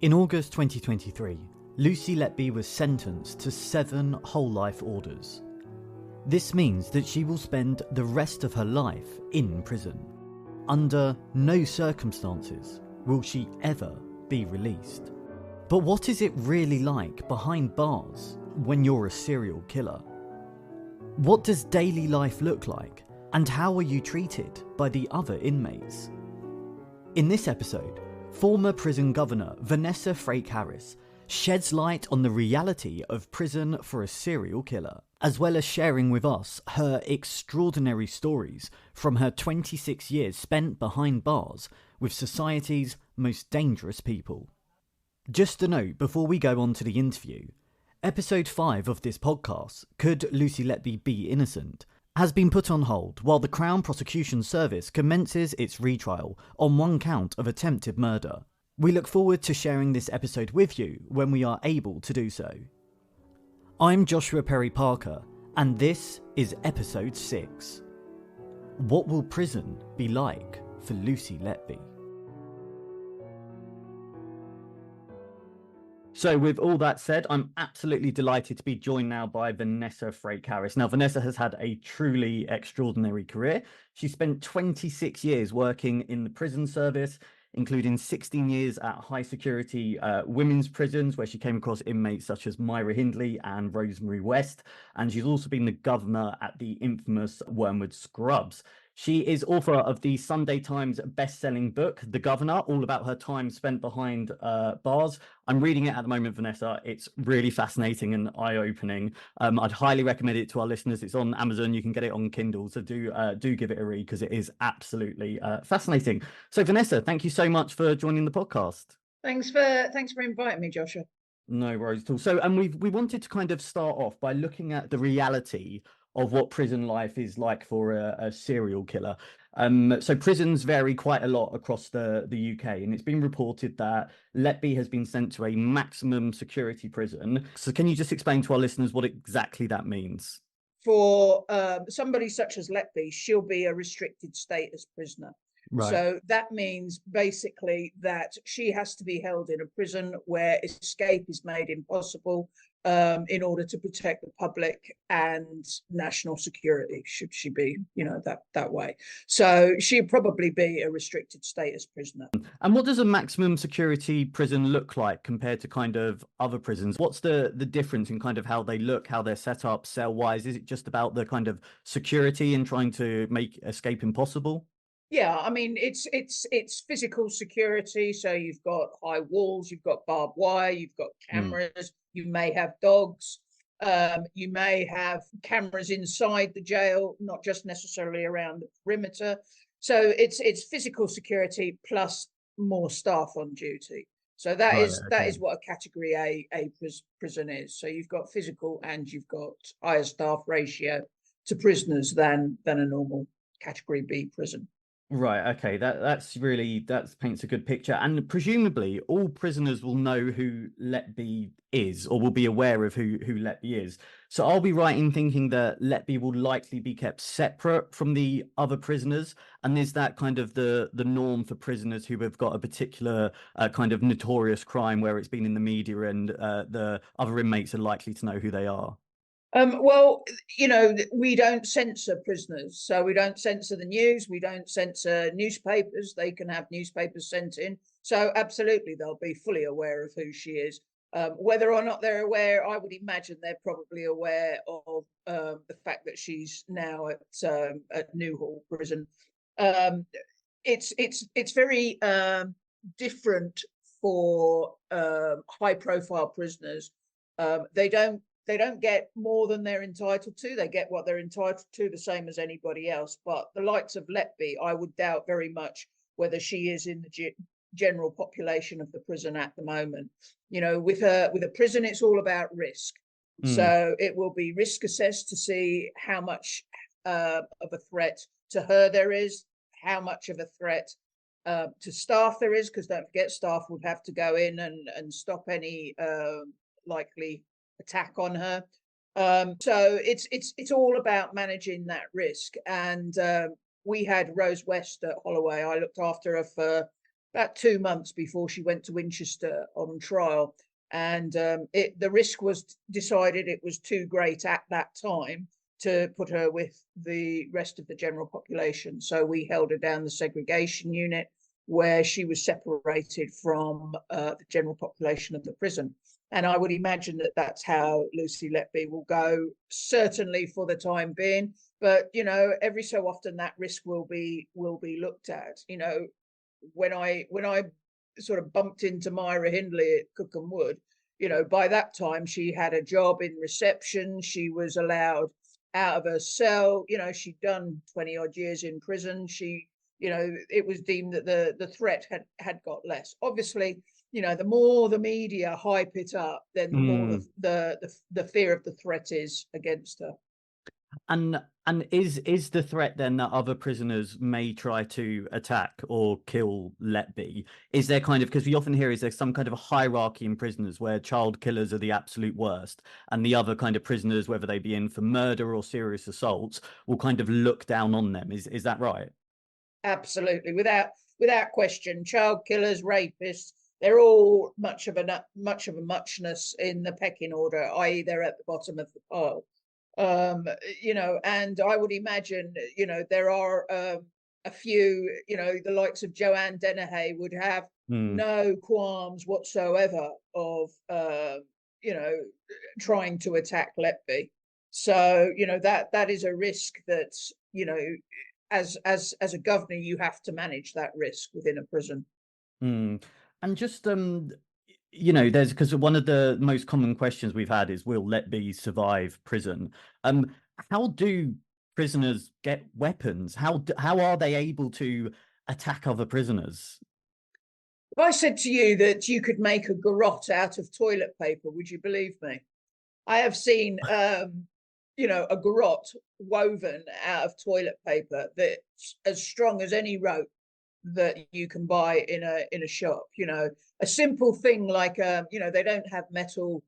In August 2023, Lucy Letby was sentenced to 7 whole life orders. This means that she will spend the rest of her life in prison. Under no circumstances will she ever be released. But what is it really like behind bars when you're a serial killer? What does daily life look like, and how are you treated by the other inmates? In this episode, former prison governor Vanessa Frake-Harris sheds light on the reality of prison for a serial killer, as well as sharing with us her extraordinary stories from her 26 years spent behind bars with society's most dangerous people. Just a note before we go on to the interview, episode 5 of this podcast, Could Lucy Letby Be Innocent?, has been put on hold while the Crown Prosecution Service commences its retrial on one count of attempted murder. We look forward to sharing this episode with you when we are able to do so. I'm JoshuaPerryParker, and this is episode 6. What will prison be like for Lucy Letby? So with all that said, I'm absolutely delighted to be joined now by Vanessa Frake-Harris. Now, Vanessa has had a truly extraordinary career. She spent 26 years working in the prison service, including 16 years at high security women's prisons, where she came across inmates such as Myra Hindley and Rosemary West. And she's also been the governor at the infamous Wormwood Scrubs. She is author of the Sunday Times best-selling book, The Governor, all about her time spent behind bars. I'm reading it at the moment, Vanessa. It's really fascinating and eye-opening. I'd highly recommend it to our listeners. It's on Amazon. You can get it on Kindle. So do give it a read because it is absolutely fascinating. So, Vanessa, thank you so much for joining the podcast. Thanks for inviting me, Joshua. No worries at all. So, and we wanted to kind of start off by looking at the reality of what prison life is like for a serial killer. So prisons vary quite a lot across the UK, and it's been reported that Letby has been sent to a maximum security prison. So can you just explain to our listeners what exactly that means? For somebody such as Letby, she'll be a restricted status prisoner. Right. So that means basically that she has to be held in a prison where escape is made impossible in order to protect the public and national security, should she be, that way. So she'd probably be a restricted status prisoner. And what does a maximum security prison look like compared to kind of other prisons? What's the difference in kind of how they look, how they're set up, cell-wise? Is it just about the kind of security and trying to make escape impossible? Yeah, I mean, it's physical security. So you've got high walls, you've got barbed wire, you've got cameras, you may have dogs, you may have cameras inside the jail, not just necessarily around the perimeter. So it's physical security plus more staff on duty. So that is what a category A prison is. So you've got physical and you've got higher staff ratio to prisoners than a normal category B prison. Right, okay, that paints a good picture. And presumably all prisoners will know who Letby is, or will be aware of who Letby is. So are we right in thinking that Letby will likely be kept separate from the other prisoners? And is that kind of the norm for prisoners who have got a particular kind of notorious crime where it's been in the media and the other inmates are likely to know who they are? Well, we don't censor prisoners, so we don't censor the news, we don't censor newspapers. They can have newspapers sent in. So absolutely, they'll be fully aware of who she is. Whether or not they're aware, I would imagine they're probably aware of the fact that she's now at Newhall Prison. It's very different for high-profile prisoners. They don't get more than they're entitled to. They get what they're entitled to, the same as anybody else. But the likes of Letby, I would doubt very much whether she is in the general population of the prison at the moment. With a prison, it's all about risk. So it will be risk assessed to see how much of a threat to her there is, how much of a threat to staff there is, because don't forget, staff would have to go in and stop any likely attack on her. So it's all about managing that risk. And we had Rose West at Holloway. I looked after her for about 2 months before she went to Winchester on trial. And the risk was decided it was too great at that time to put her with the rest of the general population. So we held her down the segregation unit, where she was separated from the general population of the prison. And I would imagine that that's how Lucy Letby will go, certainly for the time being. But, you know, every so often that risk will be looked at. You know, when I sort of bumped into Myra Hindley at Cookham Wood, you know, by that time she had a job in reception. She was allowed out of her cell. You know, she'd done 20 odd years in prison. She, you know, it was deemed that the threat had got less. Obviously, you know, the more the media hype it up, then the more the fear of the threat is against her. And is the threat then that other prisoners may try to attack or kill Letby? Is there kind of, because we often hear, is there some kind of a hierarchy in prisoners where child killers are the absolute worst, and the other kind of prisoners, whether they be in for murder or serious assaults, will kind of look down on them? Is that right? Absolutely, without question. Child killers, rapists, they're all much of a muchness in the pecking order, i.e. they're at the bottom of the pile. You know, and I would imagine, you know, there are a few, you know, the likes of Joanne Dennehy would have no qualms whatsoever of, you know, trying to attack Letby. So, you know, that is a risk that, you know, as a governor, you have to manage that risk within a prison. And just you know, there's, because one of the most common questions we've had is, will Letby survive prison? How do prisoners get weapons? How are they able to attack other prisoners? If I said to you that you could make a garrote out of toilet paper, would you believe me? I have seen you know, a garrote woven out of toilet paper that's as strong as any rope that you can buy in a shop. You know, a simple thing like you know, they don't have metal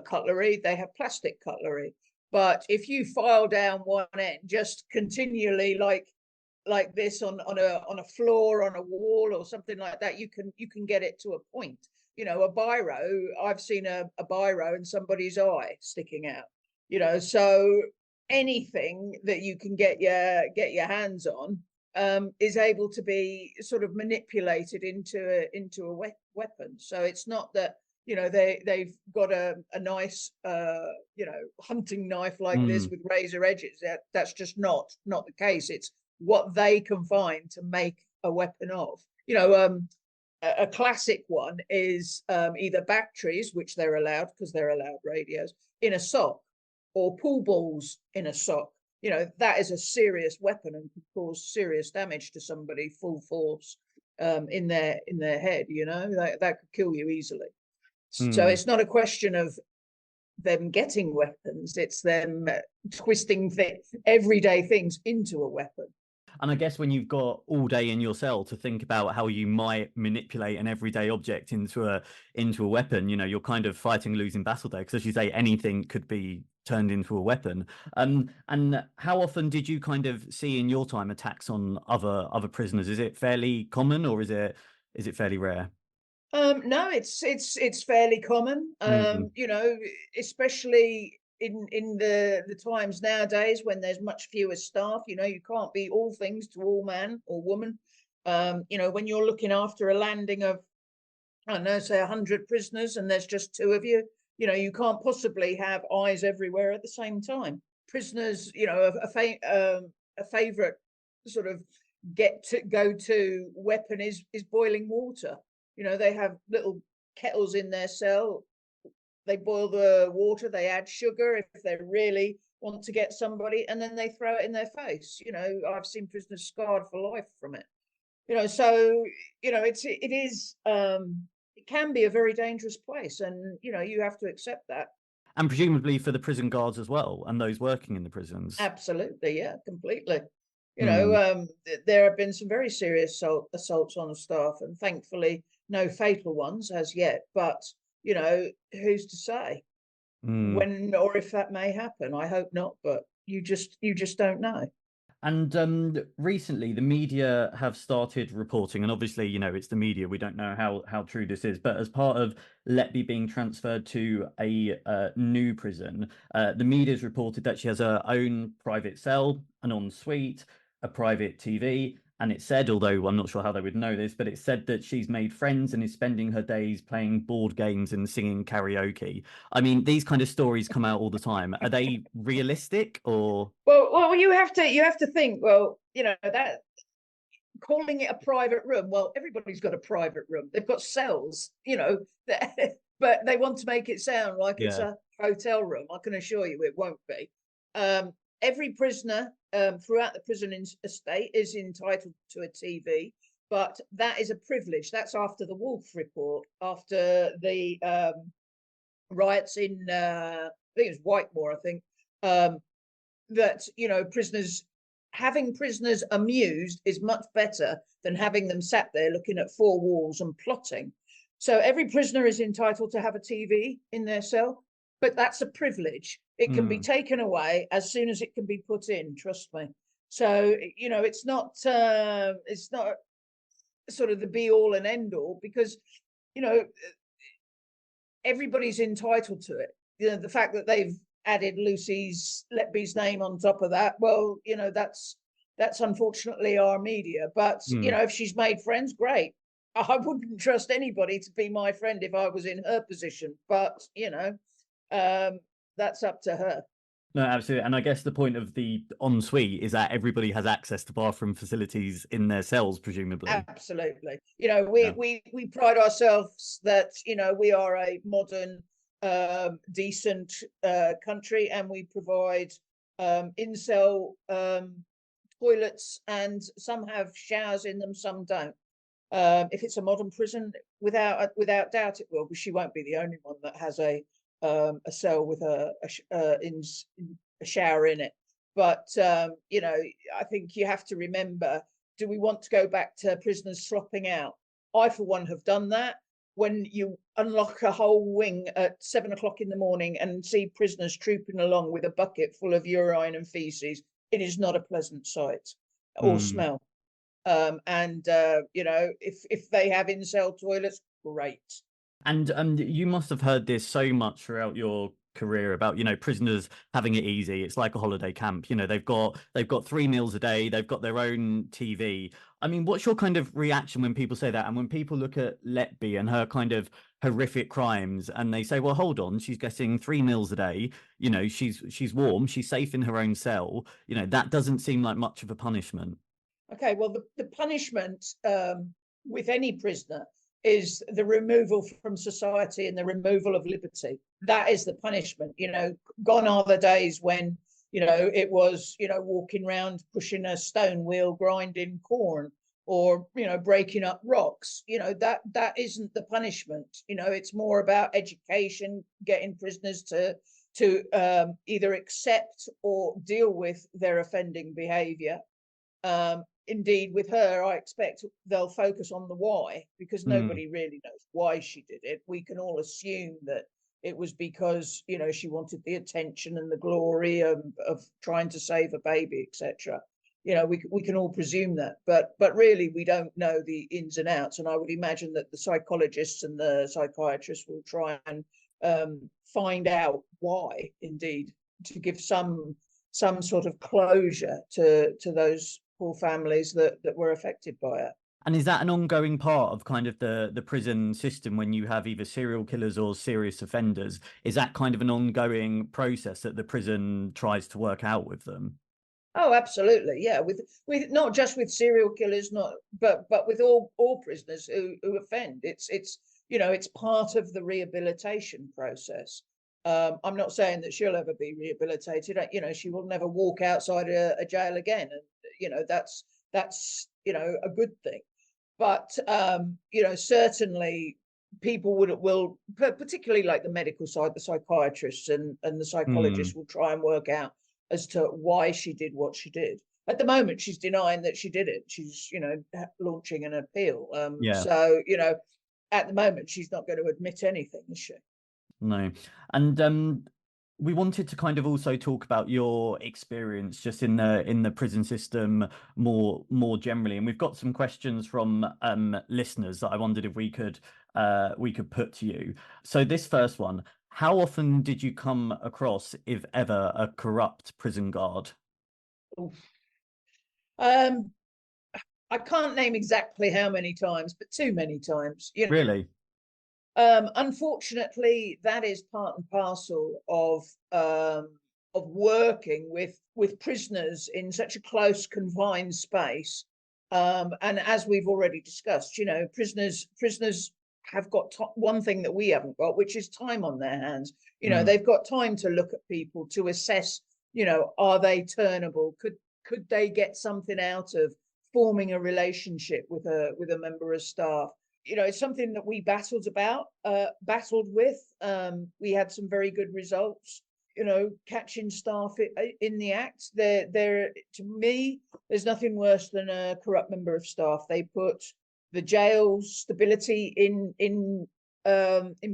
cutlery, they have plastic cutlery. But if you file down one end just continually, like this on a floor, on a wall or something like that, you can get it to a point. You know, a biro, I've seen a biro and somebody's eye sticking out. You know, so anything that you can get your hands on is able to be sort of manipulated into a weapon. So it's not that, you know, they've got a nice you know, hunting knife like this with razor edges. That's just not the case. It's what they can find to make a weapon of. You know, a classic one is either batteries, which they're allowed because they're allowed radios, in a sock, or pool balls in a sock. You know, that is a serious weapon and could cause serious damage to somebody full force in their head. You know, that could kill you easily. So it's not a question of them getting weapons, it's them twisting everyday things into a weapon. And I guess when you've got all day in your cell to think about how you might manipulate an everyday object into a weapon, you know, you're kind of fighting a losing battle there, because as you say, anything could be turned into a weapon. And how often did you kind of see in your time attacks on other prisoners? Is it fairly common, or is it fairly rare? No, it's fairly common. You know, especially in the times nowadays when there's much fewer staff. You know, you can't be all things to all man or woman. You know, when you're looking after a landing of, I don't know, say 100 prisoners, and there's just two of you, you know, you can't possibly have eyes everywhere at the same time. Prisoners, you know, a favorite sort of go to weapon is boiling water. You know, they have little kettles in their cell. They boil the water, they add sugar if they really want to get somebody, and then they throw it in their face. You know, I've seen prisoners scarred for life from it. You know, so, you know, it can be a very dangerous place, and, you know, you have to accept that. And presumably for the prison guards as well, and those working in the prisons. Absolutely, yeah, completely. You know, there have been some very serious assaults on staff, and thankfully no fatal ones as yet. But, you know, who's to say when or if that may happen? I hope not, but you just don't know. And recently, the media have started reporting, and obviously, it's the media. We don't know how true this is, but as part of Letby being transferred to a new prison, the media's reported that she has her own private cell, an ensuite, a private TV, and it said, although I'm not sure how they would know this, but it said that she's made friends and is spending her days playing board games and singing karaoke. I mean, these kind of stories come out all the time. Are they realistic or? Well, you have to think. Well, that calling it a private room. Well, everybody's got a private room. They've got cells, but they want to make it sound like it's Yeah. a hotel room. I can assure you, it won't be. Every prisoner throughout the prison estate is entitled to a TV, but that is a privilege. That's after the Wolf report, after the riots in, I think it was Whitemore, I think, that, having prisoners amused is much better than having them sat there looking at four walls and plotting. So every prisoner is entitled to have a TV in their cell, but that's a privilege. It can be taken away as soon as it can be put in, trust me. So, it's not sort of the be all and end all, because, everybody's entitled to it. The fact that they've added Lucy's Letby's name on top of that, well, that's unfortunately our media. But if she's made friends, great. I wouldn't trust anybody to be my friend if I was in her position, but that's up to her. No, absolutely. And I guess the point of the ensuite is that everybody has access to bathroom facilities in their cells, presumably. Absolutely. Yeah. We pride ourselves that, we are a modern, decent country, and we provide in-cell toilets, and some have showers in them, some don't. If it's a modern prison, without doubt it will, but she won't be the only one that has a cell with a shower in it. But I think you have to remember, do we want to go back to prisoners slopping out? I, for one, have done that. When you unlock a whole wing at 7 o'clock in the morning and see prisoners trooping along with a bucket full of urine and feces, it is not a pleasant sight or smell. If they have in-cell toilets, great. And you must have heard this so much throughout your career about, prisoners having it easy. It's like a holiday camp. They've got 3 meals a day, they've got their own TV. I mean, what's your kind of reaction when people say that? And when people look at Letby and her kind of horrific crimes and they say, well, hold on, she's getting 3 meals a day, she's warm, she's safe in her own cell, that doesn't seem like much of a punishment. Okay, well, the punishment with any prisoner is the removal from society and the removal of liberty. That is the punishment. Gone are the days when, it was, walking around pushing a stone wheel, grinding corn, or, breaking up rocks. That isn't the punishment. It's more about education, getting prisoners to either accept or deal with their offending behavior. Indeed, with her, I expect they'll focus on the why, because nobody really knows why she did it. We can all assume that it was because, she wanted the attention and the glory of trying to save a baby, etc. We can all presume that, but really we don't know the ins and outs. And I would imagine that the psychologists and the psychiatrists will try and find out why, indeed, to give some sort of closure to those poor families that were affected by it. And is that an ongoing part of kind of the prison system when you have either serial killers or serious offenders? Is that kind of an ongoing process that the prison tries to work out with them? Oh, absolutely, yeah. With not just with serial killers, but with all prisoners who offend. It's part of the rehabilitation process. I'm not saying that she'll ever be rehabilitated. She will never walk outside a jail again, and that's a good thing. But certainly people will, particularly like the medical side, the psychiatrists and the psychologists will try and work out as to why she did what she did. At the moment, she's denying that she did it. She's launching an appeal. Yeah. So at the moment, she's not going to admit anything, is she? No. And we wanted to kind of also talk about your experience just in the prison system more generally, and we've got some questions from listeners that I wondered if we could put to you. So this first one: how often did you come across, if ever, a corrupt prison guard? Um, I can't name exactly how many times, but too many times. Really? Unfortunately, that is part and parcel of working with prisoners in such a close, confined space. And as we've already discussed, prisoners have got one thing that we haven't got, which is time on their hands. They've got time to look at people, to assess, are they turnable? Could they get something out of forming a relationship with a member of staff? It's something that we battled with. We had some very good results, catching staff in the act. To me, there's nothing worse than a corrupt member of staff. They put the jail's stability in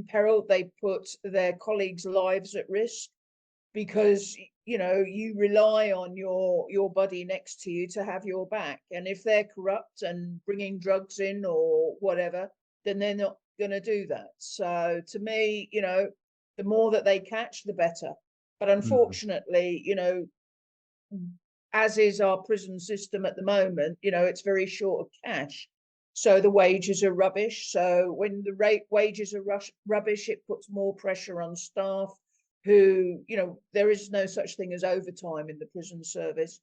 peril. They put their colleagues' lives at risk, because you rely on your buddy next to you to have your back, and if they're corrupt and bringing drugs in or whatever, then they're not going to do that. So to me, the more that they catch, the better. But unfortunately, as is our prison system at the moment, it's very short of cash, so the wages are rubbish. So when the wages are rubbish, it puts more pressure on staff who, there is no such thing as overtime in the prison service.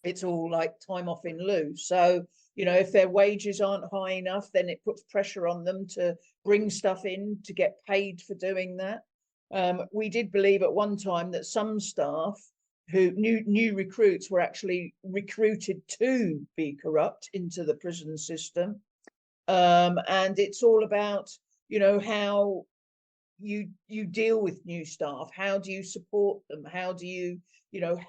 It's all like time off in lieu. So, if their wages aren't high enough, then it puts pressure on them to bring stuff in to get paid for doing that. We did believe at one time that some staff who new recruits were actually recruited to be corrupt into the prison system. And it's all about, how you deal with new staff. How do you support them? How do you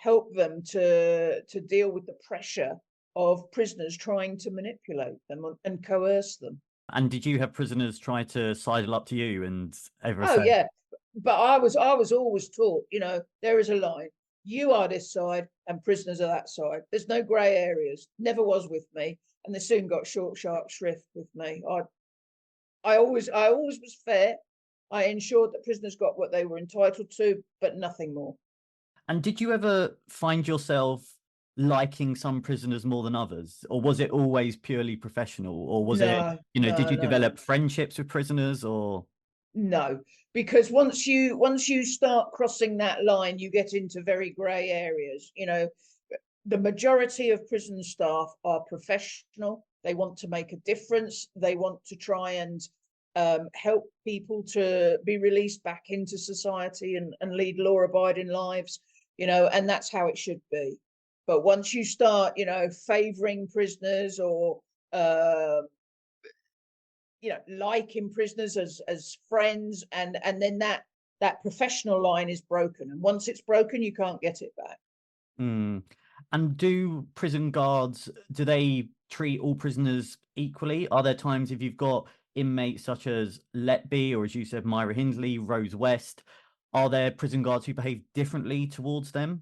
help them to deal with the pressure of prisoners trying to manipulate them and coerce them? And did you have prisoners try to sidle up to you and ever Oh say? yeah, but I was always taught, there is a line. You are this side and prisoners are that side. There's no grey areas. Never was with me, and they soon got short, sharp shrift with me. I always was fair. I ensured that prisoners got what they were entitled to, but nothing more. And did you ever find yourself liking some prisoners more than others, or was it always purely professional, or was it, No, did no, you no, develop friendships with prisoners, or? no. Because once you start crossing that line, you get into very grey areas. The majority of prison staff are professional. They want to make a difference. They want to try and help people to be released back into society and lead law-abiding lives, and that's how it should be. But once you start, favouring prisoners or, liking prisoners as friends, and then that professional line is broken. And once it's broken, you can't get it back. Mm. And do prison guards, do they treat all prisoners equally? Are there times if you've got inmates such as Letby, or as you said, Myra, Hindley, Rose West, are there prison guards who behave differently towards them?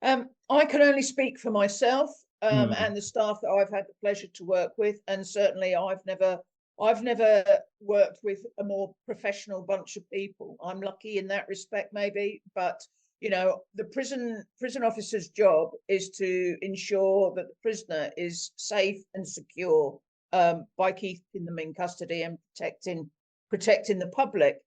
I can only speak for myself, Mm. and the staff that I've had the pleasure to work with, and certainly I've never worked with a more professional bunch of people. I'm lucky in that respect, maybe, but the prison officer's job is to ensure that the prisoner is safe and secure, by keeping them in custody and protecting the public.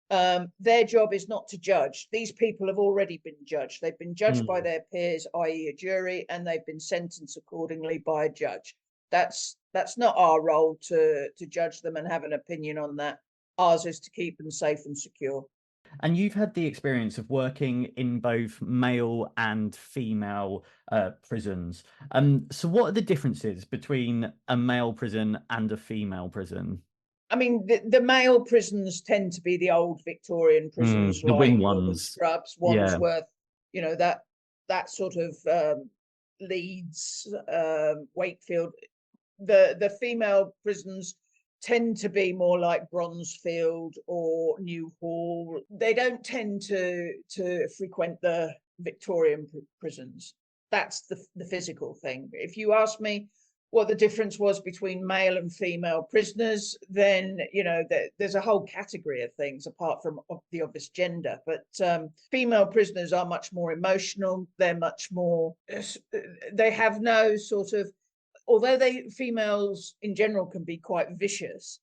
Their job is not to judge. These people have already been judged. They've been judged by Mm. their peers, i.e. a jury, and they've been sentenced accordingly by a judge. That's not our role to judge them and have an opinion on that. Ours is to keep them safe and secure. And you've had the experience of working in both male and female prisons. So what are the differences between a male prison and a female prison? I mean, the male prisons tend to be the old Victorian prisons, The wing like Northern ones. Scrubs, Yeah. Wandsworth, that sort of, Leeds, Wakefield. The female prisons tend to be more like Bronzefield or Newhall. They don't tend to frequent the Victorian prisons. That's the physical thing. If you ask me what the difference was between male and female prisoners, then there's a whole category of things apart from the obvious gender. But female prisoners are much more emotional. They're much more. They have no sort of. Although females in general can be quite vicious.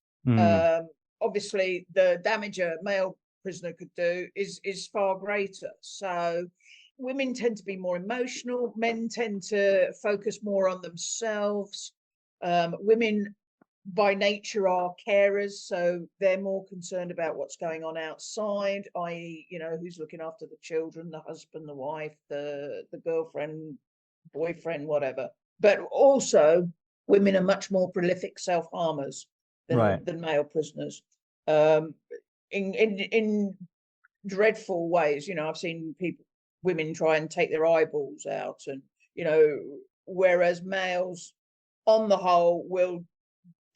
Obviously, the damage a male prisoner could do is far greater. So women tend to be more emotional. Men tend to focus more on themselves. Women by nature are carers, so they're more concerned about what's going on outside, i.e., who's looking after the children, the husband, the wife, the girlfriend, boyfriend, whatever. But also, women are much more prolific self-harmers than male prisoners. In dreadful ways, I've seen women try and take their eyeballs out, and whereas males, on the whole, will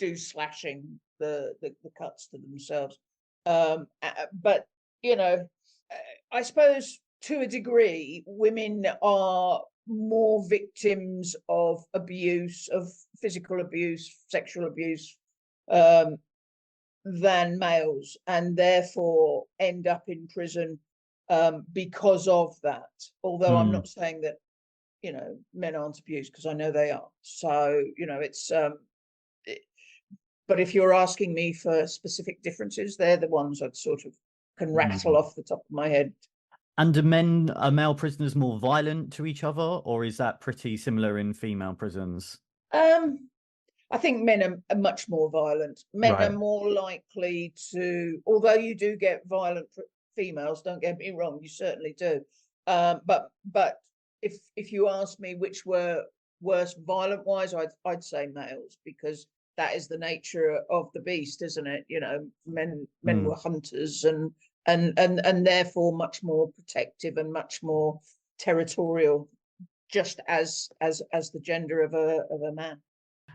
do slashing the cuts to themselves. But I suppose to a degree, women are more victims of abuse, of physical abuse, sexual abuse, than males, and therefore end up in prison because of that. Although I'm not saying that men aren't abused, because I know they are. So it's but if you're asking me for specific differences, they're the ones I'd sort of can rattle off the top of my head. And are male prisoners more violent to each other, or is that pretty similar in female prisons? I think men are much more violent. Men are more likely to, although you do get violent females, don't get me wrong, you certainly do. But if you ask me which were worse violent-wise, I'd say males, because that is the nature of the beast, isn't it? Men were hunters and therefore much more protective and much more territorial, just as the gender of a man.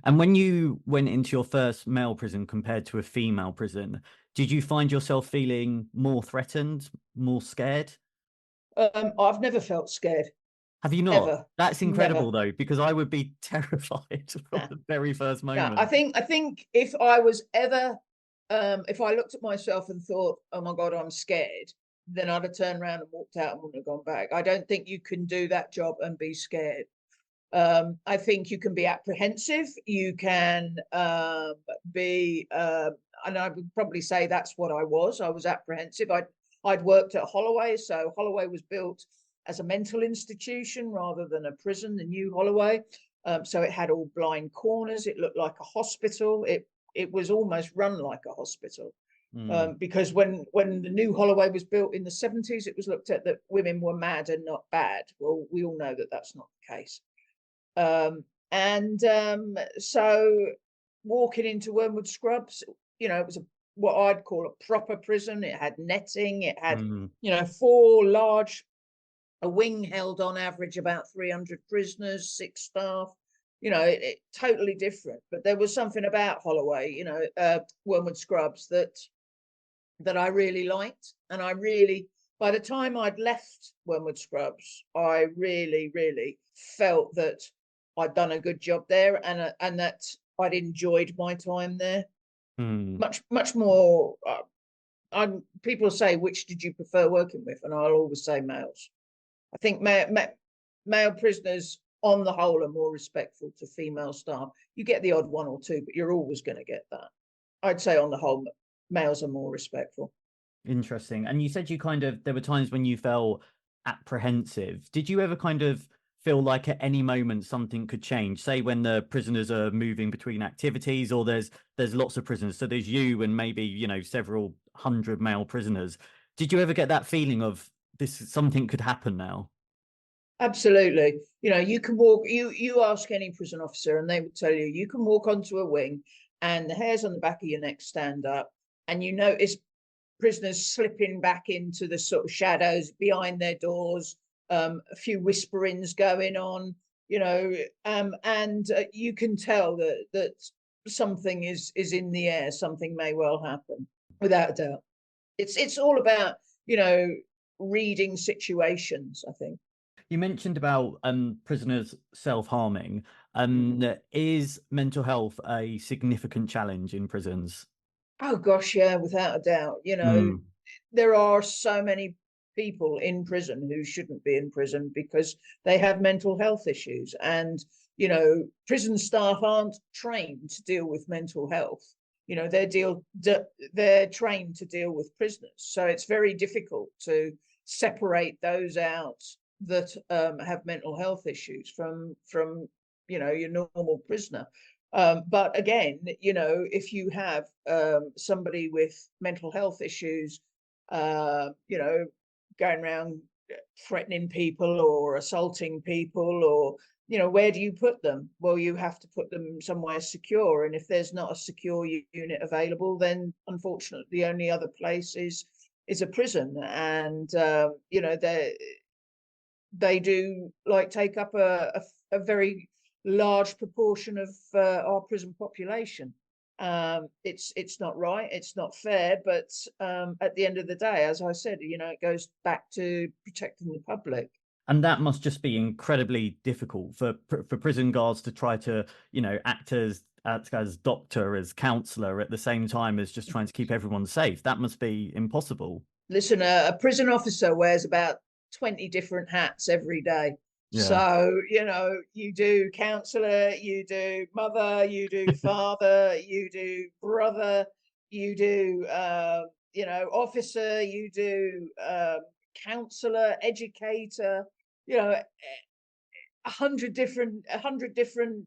And when you went into your first male prison compared to a female prison, did you find yourself feeling more threatened, more scared? I've never felt scared. Have you not? Ever. That's incredible, Never. though, because I would be terrified from the very first moment. I think if I was ever, if I looked at myself and thought, oh my God, I'm scared, then I'd have turned around and walked out and wouldn't have gone back. I don't think you can do that job and be scared. I think you can be apprehensive. You can be, and I would probably say that's what I was. I was apprehensive. I'd worked at Holloway, so Holloway was built as a mental institution rather than a prison, the new Holloway. So it had all blind corners. It looked like a hospital. It was almost run like a hospital. Because when the new Holloway was built in the 70s, it was looked at that women were mad and not bad. Well, we all know that that's not the case. So walking into Wormwood Scrubs, it was what I'd call a proper prison. It had netting. It had, 4 large. A wing held on average about 300 prisoners, 6 staff. It totally different. But there was something about Holloway, Wormwood Scrubs that I really liked, and by the time I'd left Wormwood Scrubs, I really, really felt that I'd done a good job there, and that I'd enjoyed my time there. Much more. People say, which did you prefer working with? And I'll always say males. I think male prisoners, on the whole, are more respectful to female staff. You get the odd one or two, but you're always going to get that. I'd say, on the whole, males are more respectful. Interesting. And you said there were times when you felt apprehensive. Did you ever kind of feel like at any moment something could change? Say when the prisoners are moving between activities, or there's lots of prisoners, so there's you and maybe several hundred male prisoners. Did you ever get that feeling of something could happen now? Absolutely. You can walk. You ask any prison officer, and they would tell you can walk onto a wing, and the hairs on the back of your neck stand up, and you notice prisoners slipping back into the sort of shadows behind their doors. A few whisperings going on, and you can tell that something is in the air. Something may well happen, without a doubt. It's all about, reading situations, I think. You mentioned about prisoners self-harming. Is mental health a significant challenge in prisons? Oh gosh, yeah, without a doubt. Mm, There are so many people in prison who shouldn't be in prison because they have mental health issues. And, prison staff aren't trained to deal with mental health. They're trained to deal with prisoners. So it's very difficult to separate those out that have mental health issues from your normal prisoner. But again, if you have somebody with mental health issues, going around threatening people or assaulting people, or where do you put them? Well, you have to put them somewhere secure, and if there's not a secure unit available, then unfortunately the only other place is a prison. And they do take up a very large proportion of our prison population. It's not right, it's not fair, but at the end of the day, as I said, it goes back to protecting the public. and that must just be incredibly difficult for prison guards to try to, act as doctor, as counselor at the same time as just trying to keep everyone safe. That must be impossible. Listen, a prison officer wears about 20 different hats every day. Yeah. So, you do counselor, you do mother, you do father, you do brother, you do, officer, you do counselor, educator, 100 different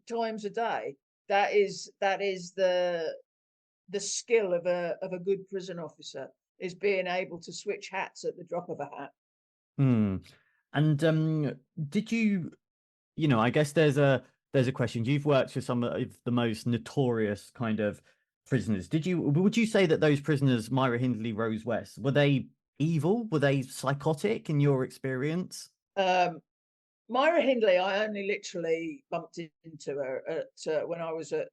times a day. That is the skill of a good prison officer, is being able to switch hats at the drop of a hat. Hmm. And did you, I guess there's a question. You've worked with some of the most notorious kind of prisoners. Would you say that those prisoners, Myra, Hindley, Rose West, were they evil? Were they psychotic in your experience? Myra Hindley, I only literally bumped into her when I was at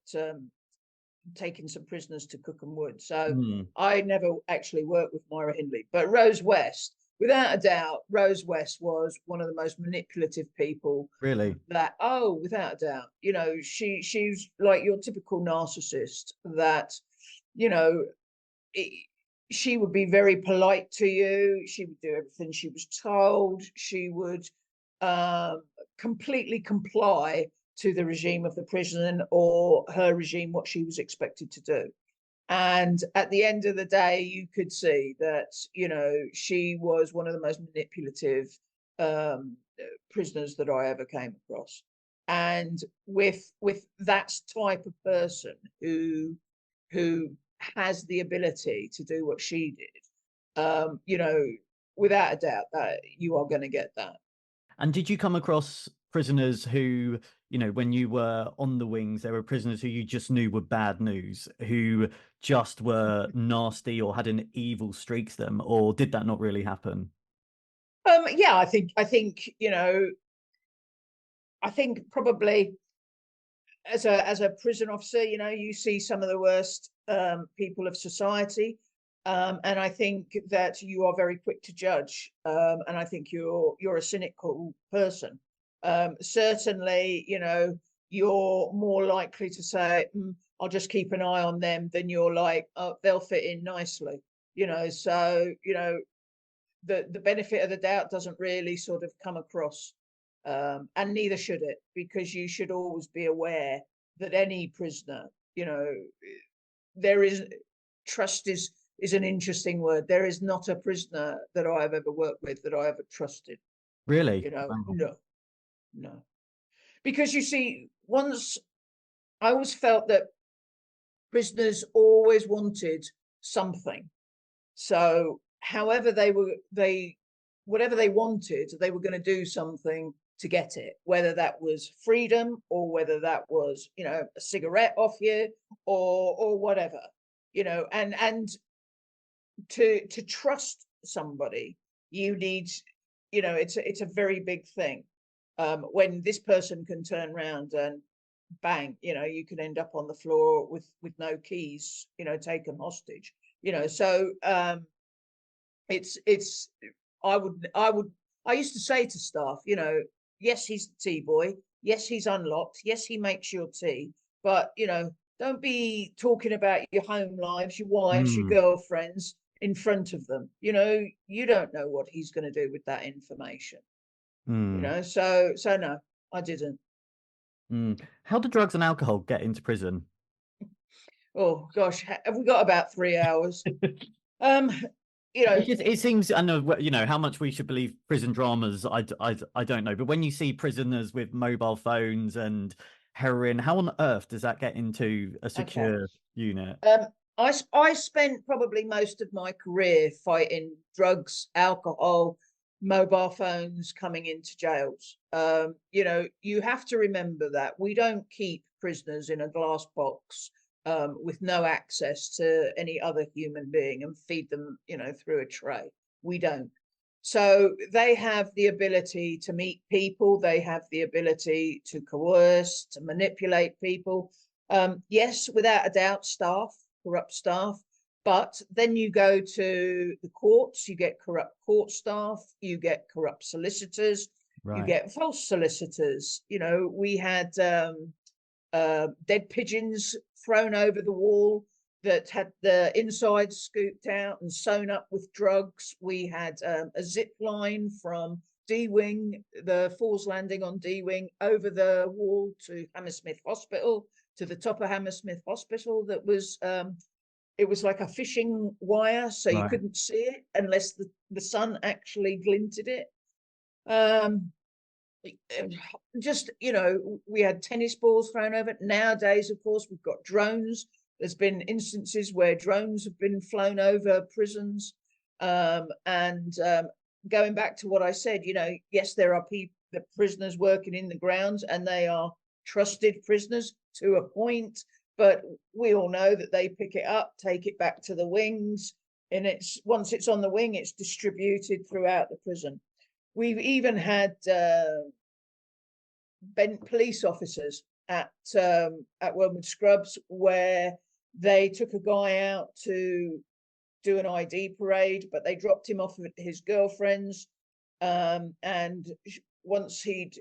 taking some prisoners to Cookham Wood. So Hmm. I never actually worked with Myra Hindley. But Rose West, without a doubt, Rose West was one of the most manipulative people Really? without a doubt. She's like your typical narcissist that, you know, it, she would be very polite to you. She would do everything she was told. She would um, completely comply to the regime of the prison, or her regime, what she was expected to do. And at the end of the day, you could see that, she was one of the most manipulative prisoners that I ever came across. And with that type of person who has the ability to do what she did, without a doubt that you are going to get that. And did you come across prisoners who, when you were on the wings, there were prisoners who you just knew were bad news, who just were nasty or had an evil streak to them, or did that not really happen? Yeah, I think probably as a prison officer, you see some of the worst people of society, and I think that you are very quick to judge, and I think you're a cynical person. Certainly, you're more likely to say, "I'll just keep an eye on them," than you're like, "Oh, they'll fit in nicely." So the benefit of the doubt doesn't really sort of come across, and neither should it, because you should always be aware that any prisoner, there is trust is an interesting word. There is not a prisoner that I have ever worked with that I ever trusted. Really? Wow. No, because you see, once I always felt that prisoners always wanted something. So however whatever they wanted, they were going to do something to get it, whether that was freedom, or whether that was, a cigarette off you, or whatever, and to trust somebody, you need, it's a very big thing. When this person can turn around and bang, you can end up on the floor with no keys, taken hostage. So it's I used to say to staff, yes, he's the tea boy, yes, he's unlocked, yes, he makes your tea, but don't be talking about your home lives, your wives, your Mm, girlfriends in front of them. You don't know what he's going to do with that information. mm, So no, I didn't. mm. How do drugs and alcohol get into prison? Oh gosh, have we got about 3 hours? Um, you know, It seems, I know, how much we should believe prison dramas. I don't know. But when you see prisoners with mobile phones and heroin, how on earth does that get into a okay. secure unit? I spent probably most of my career fighting drugs, alcohol, mobile phones coming into jails. You have to remember that we don't keep prisoners in a glass box with no access to any other human being and feed them, through a tray. We don't. So they have the ability to meet people. They have the ability to coerce, to manipulate people. Yes, without a doubt, corrupt staff. But then you go to the courts, you get corrupt court staff, you get corrupt solicitors, you Right. get false solicitors. We had dead pigeons thrown over the wall that had the inside scooped out and sewn up with drugs. We had a zip line from D Wing, the Falls Landing on D Wing, over the wall to Hammersmith Hospital, to the top of Hammersmith Hospital. That was it was like a fishing wire, so you Right. couldn't see it unless the sun actually glinted it. Um, just we had tennis balls thrown over. Nowadays, of course, we've got drones. There's been instances where drones have been flown over prisons. And going back to what I said, yes, there are people, the prisoners working in the grounds, and they are trusted prisoners to a point, but we all know that they pick it up, take it back to the wings, and once it's on the wing, it's distributed throughout the prison. We've even had bent police officers at Wormwood Scrubs, where they took a guy out to do an ID parade, but they dropped him off at his girlfriend's, and once he'd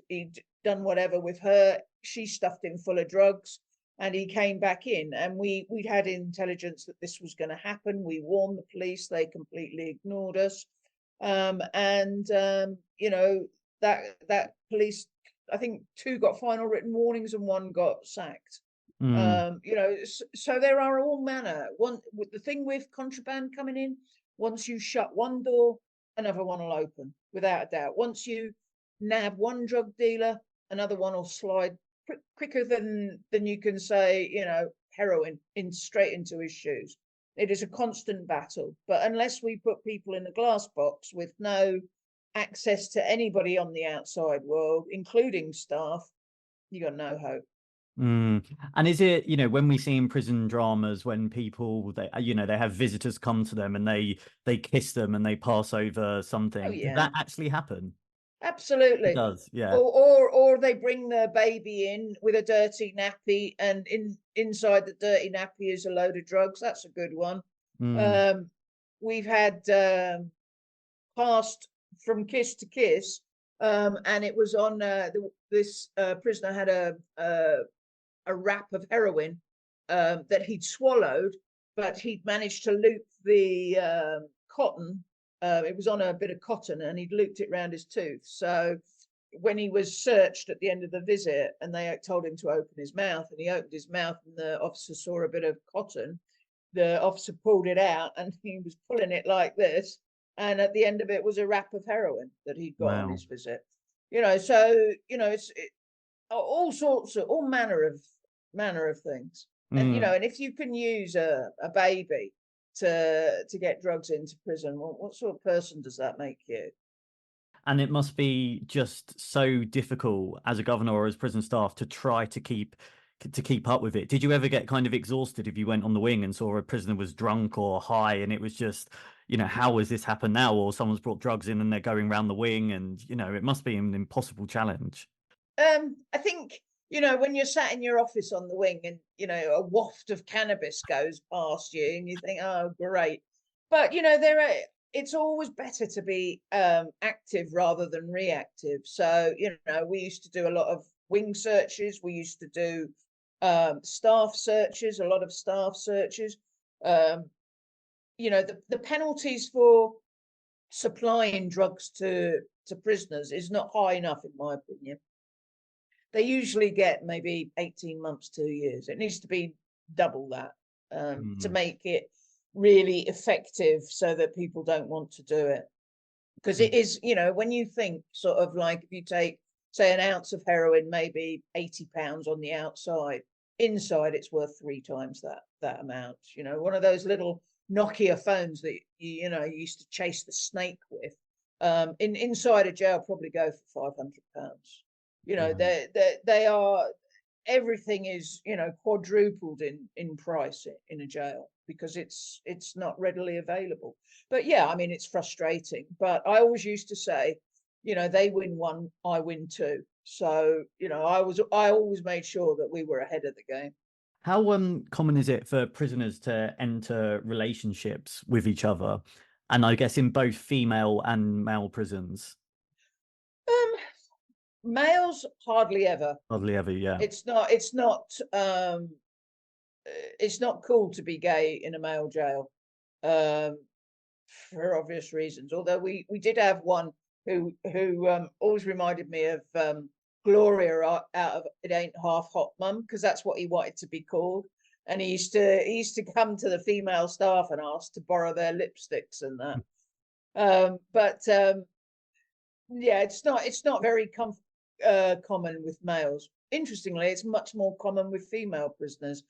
done whatever with her, she stuffed him full of drugs, and he came back in. And we'd had intelligence that this was going to happen. We warned the police; they completely ignored us. That police, I think 2 got final written warnings and 1 got sacked. Mm, So there are all manner. The thing with contraband coming in, once you shut one door, another one will open, without a doubt. Once you nab one drug dealer, another one will slide quicker than you can say, heroin straight into his shoes. It is a constant battle. But unless we put people in a glass box with no access to anybody on the outside world, including staff, you got no hope. mm. And is it, when we see in prison dramas, when people they have visitors come to them and they kiss them and they pass over Oh something, does yeah, that actually happen? It absolutely. does, yeah. Or they bring their baby in with a dirty nappy, and inside the dirty nappy is a load of drugs. That's a good one. Mm, Um, we've had passed from kiss to kiss, and it was on this prisoner had a wrap of heroin that he'd swallowed, but he'd managed to loop the cotton. It was on a bit of cotton, and he'd looped it around his tooth. So when he was searched at the end of the visit, and they told him to open his mouth, and he opened his mouth, and the officer saw a bit of cotton. The officer pulled it out, and he was pulling it like this, and at the end of it was a wrap of heroin that he'd got on wow. his visit. So all sorts of all manner of things. And Mm. and if you can use a baby to get drugs into prison, well, what sort of person does that make you? And it must be just so difficult as a governor or as prison staff to try to keep up with it. Did you ever get kind of exhausted if you went on the wing and saw a prisoner was drunk or high and it was just, how has this happened now? Or someone's brought drugs in and they're going around the wing and, it must be an impossible challenge. I think you know, when you're sat in your office on the wing and, you know, a waft of cannabis goes past you and you think, oh, great. But, you know, it's always better to be active rather than reactive. So, you know, we used to do a lot of wing searches. We used to do staff searches, a lot of staff searches. You know, the penalties for supplying drugs to prisoners is not high enough, in my opinion. They usually get maybe 18 months, 2 years. It needs to be double that to make it really effective so that people don't want to do it. Because it is, you know, when you think sort of like if you take, say, an ounce of heroin, maybe £80 on the outside, inside it's worth 3 times that amount. You know, one of those little Nokia phones that you know you used to chase the snake with, inside a jail probably go for £500. You know, they are, everything is, you know, quadrupled in price in a jail because it's not readily available. But yeah, I mean, it's frustrating. But I always used to say, you know, they win one, I win two. So, you know, I always made sure that we were ahead of the game. How common is it for prisoners to enter relationships with each other? And I guess in both female and male prisons? Males hardly ever. Hardly ever, yeah. It's not cool to be gay in a male jail, for obvious reasons. Although we did have one who always reminded me of Gloria out of It Ain't Half Hot Mum, because that's what he wanted to be called. And he used to come to the female staff and ask to borrow their lipsticks and that. Yeah, it's not very common with males. Interestingly, it's much more common with female prisoners.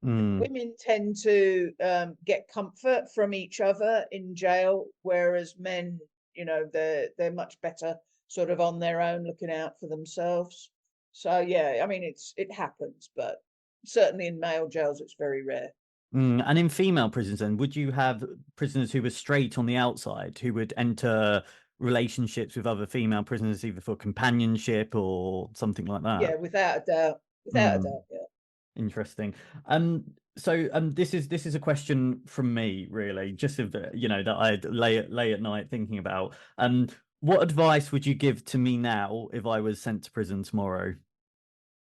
Women tend to get comfort from each other in jail, whereas men, you know, they're much better sort of on their own, looking out for themselves. So yeah, I mean, it happens, but certainly in male jails, it's very rare. And in female prisons, then, would you have prisoners who were straight on the outside who would enter relationships with other female prisoners, either for companionship or something like that? Yeah, without a doubt. Without a doubt, yeah. Interesting. So this is a question from me, really, just of you know, that I lay at night thinking about. What advice would you give to me now if I was sent to prison tomorrow?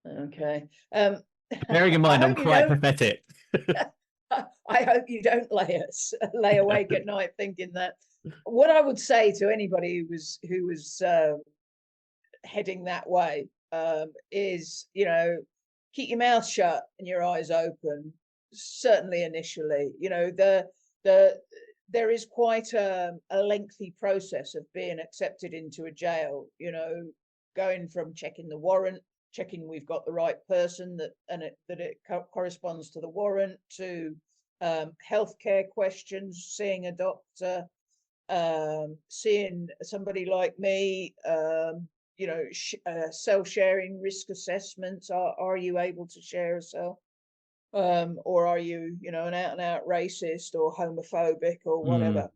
Okay. Bearing in mind I'm quite pathetic. I hope you don't lay awake at night thinking that. What I would say to anybody who was heading that way is, you know, keep your mouth shut and your eyes open. Certainly initially, you know, there is quite a lengthy process of being accepted into a jail. You know, going from checking the warrant, checking we've got the right person that it corresponds to the warrant, to healthcare questions, seeing a doctor, seeing somebody like me, you know, cell sharing risk assessments. Are you able to share a cell? Or are you, you know, an out and out racist or homophobic or whatever?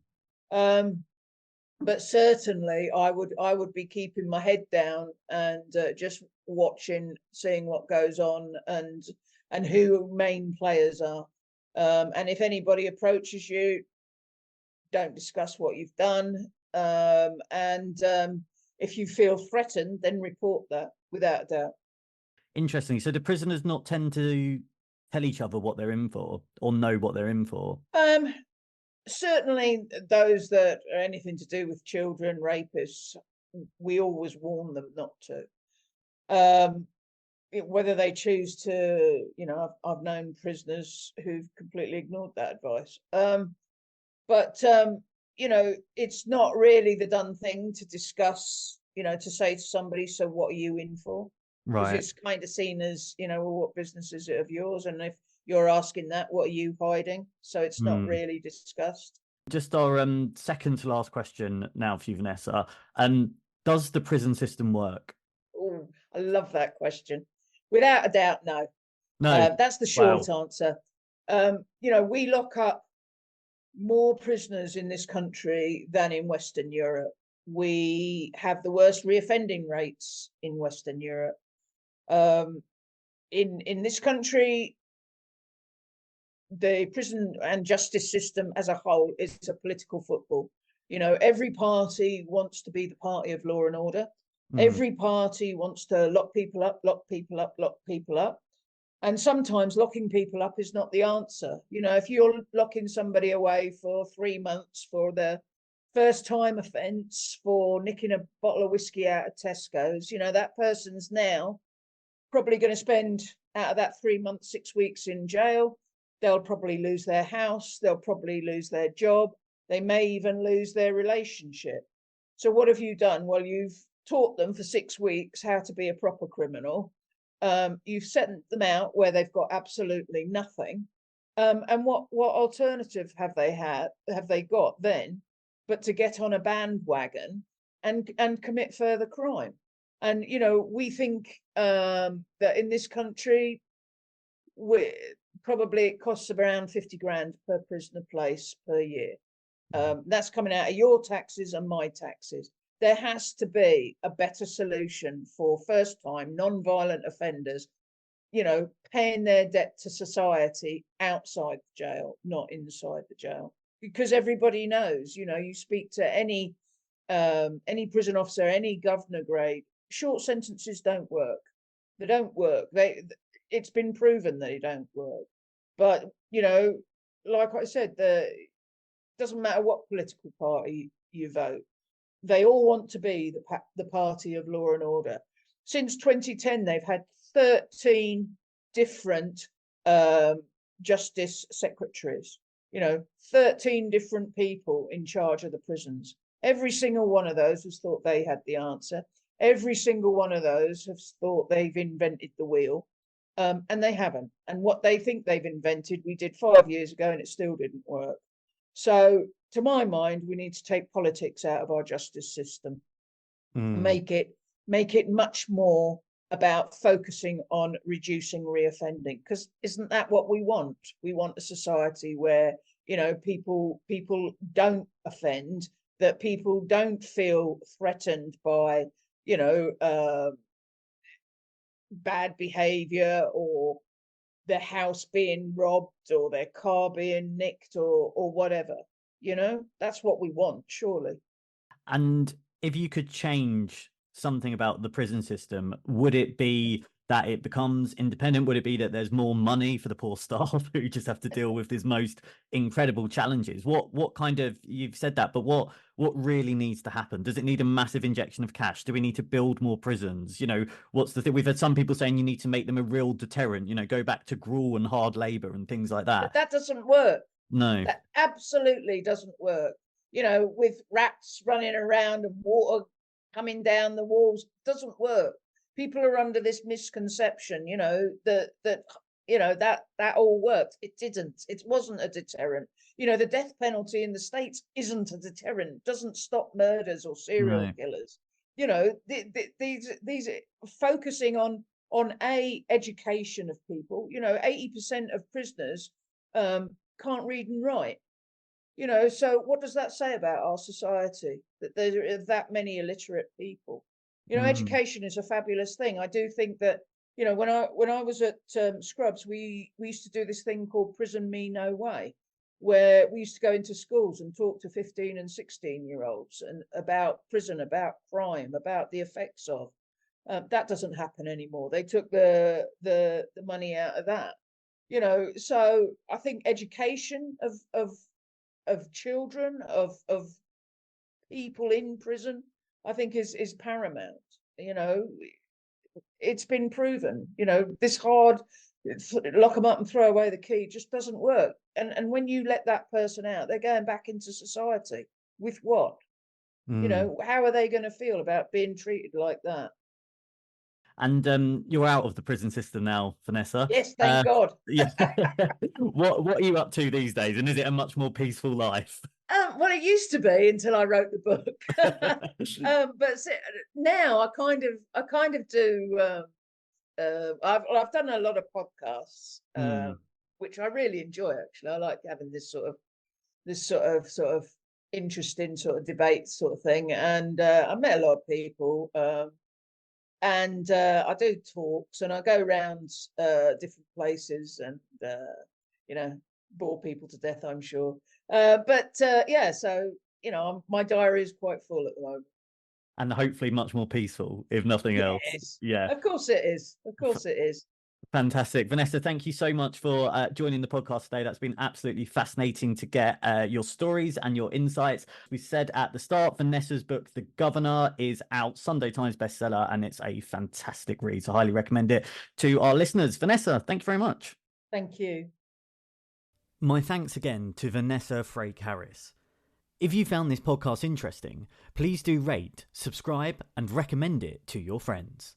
But certainly I would be keeping my head down and just watching, seeing what goes on and who main players are. And if anybody approaches you, don't discuss what you've done. If you feel threatened, then report that without a doubt. Interesting. So do prisoners not tend to tell each other what they're in for or know what they're in for? Certainly those that are anything to do with children, rapists, we always warn them not to. Whether they choose to, you know, I've known prisoners who've completely ignored that advice. You know, it's not really the done thing to discuss, you know, to say to somebody, so what are you in for? Because it's kind of seen as, you know, well, what business is it of yours? And if you're asking that, what are you hiding? So it's not really discussed. Just our second to last question now for you, Vanessa. Does the prison system work? Oh, I love that question. Without a doubt, no. No. That's the short answer. You know, we lock up more prisoners in this country than in Western Europe. We have the worst reoffending rates in Western Europe. in this country, the prison and justice system as a whole is a political football. Every party wants to be the party of law and order. Every party wants to lock people up, lock people up, lock people up. And sometimes locking people up is not the answer. If you're locking somebody away for 3 months for the first time offence, for nicking a bottle of whiskey out of Tesco's, that person's now probably going to spend out of that 3 months, 6 weeks in jail. They'll probably lose their house. They'll probably lose their job. They may even lose their relationship. So what have you done? Well, you've taught them for 6 weeks how to be a proper criminal. You've sent them out where they've got absolutely nothing. And what alternative have they got then but to get on a bandwagon and commit further crime? And we think that in this country, probably it costs around 50 grand per prisoner place per year. That's coming out of your taxes and my taxes. There has to be a better solution for first-time non-violent offenders, paying their debt to society outside the jail, not inside the jail. Because everybody knows, you speak to any prison officer, any governor grade, short sentences don't work. They don't work. It's been proven they don't work. But, like I said, it doesn't matter what political party you vote. They all want to be the party of law and order. Since 2010, they've had 13 different justice secretaries, 13 different people in charge of the prisons. Every single one of those has thought they had the answer. Every single one of those has thought they've invented the wheel, and they haven't. And what they think they've invented, we did 5 years ago, and it still didn't work. So, to my mind, we need to take politics out of our justice system, make it much more about focusing on reducing reoffending. Because isn't that what we want? We want a society where people don't offend, that people don't feel threatened by bad behavior, or their house being robbed, or their car being nicked, or whatever. That's what we want, surely. And if you could change something about the prison system, would it be that it becomes independent? Would it be that there's more money for the poor staff who just have to deal with these most incredible challenges? What kind of, you've said that, but what really needs to happen? Does it need a massive injection of cash? Do we need to build more prisons? What's the thing? We've had some people saying you need to make them a real deterrent, go back to gruel and hard labor and things like that. But that doesn't work. No. That absolutely doesn't work. With rats running around and water coming down the walls, doesn't work. People are under this misconception, that all worked. It didn't. It wasn't a deterrent. The death penalty in the States isn't a deterrent. Doesn't stop murders or serial killers. These focusing on education of people. 80% of prisoners can't read and write. So what does that say about our society, that there are that many illiterate people? Education is a fabulous thing. I do think that, when I was at Scrubs, we used to do this thing called Prison Me No Way, where we used to go into schools and talk to 15 and 16-year-olds and about prison, about crime, about the effects of. That doesn't happen anymore. They took the money out of that. So I think education of children, of people in prison, I think is paramount. It's been proven, this hard lock them up and throw away the key just doesn't work. And when you let that person out, they're going back into society with what? How are they going to feel about being treated like that? And you're out of the prison system now, Vanessa. Yes, thank God. Yeah. What are you up to these days? And is it a much more peaceful life? Well, it used to be until I wrote the book. But now I kind of do. I've done a lot of podcasts, which I really enjoy. Actually, I like having this sort of interesting sort of debate sort of thing. And I met a lot of people. And I do talks, and I go around different places, and bore people to death, I'm sure. But yeah, so my diary is quite full at the moment. And hopefully much more peaceful, if nothing else. Yes, Yeah. of course it is. Of course it is. Fantastic. Vanessa, thank you so much for joining the podcast today. That's been absolutely fascinating to get your stories and your insights. We said at the start, Vanessa's book, The Governor, is out, Sunday Times bestseller, and it's a fantastic read. So I highly recommend it to our listeners. Vanessa, thank you very much. Thank you. My thanks again to Vanessa Frake-Harris. If you found this podcast interesting, please do rate, subscribe, and recommend it to your friends.